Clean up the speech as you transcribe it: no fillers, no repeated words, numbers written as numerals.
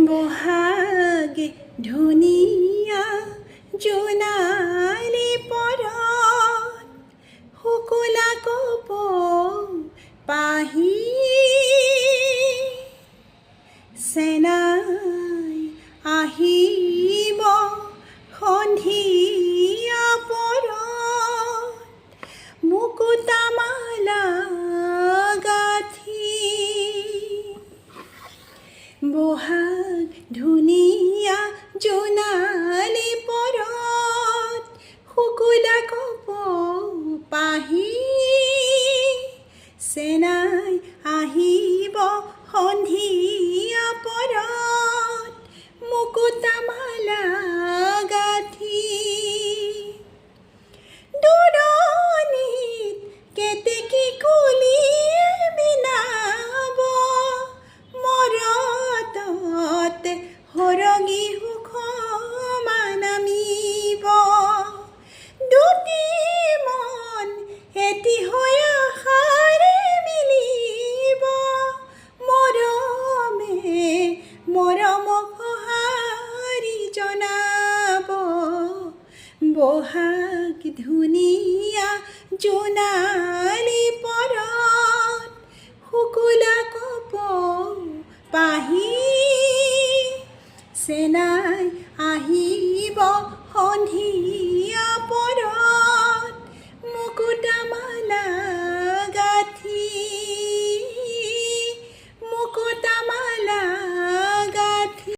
বহাগ ধুনীয়া জোনালী পৰত শুকুলা কপৌ পাহি চেনাই আহিব সন্ধিয়া পৰত মুকুতা মালা গাঁঠি বহাগ ধুনীয়া জোনালী পৰত শুকুলা কপৌ পাহি চেনাই আহিব সন্ধিয়া পৰত মুকুতা মালা গাঁঠি দূৰণিত কেতেকী কুলিয়ে বিনাব মৰতত সৰগী সুখ মানামিব দুটি মন এটি হৈ আশাৰে মিলিব মৰমে মৰমক সঁহাৰি জনাব বহাগ ধুনীয়া জোনালী পৰত শুকুলা কপৌ পাহি চেনাই আহিব সন্ধিয়া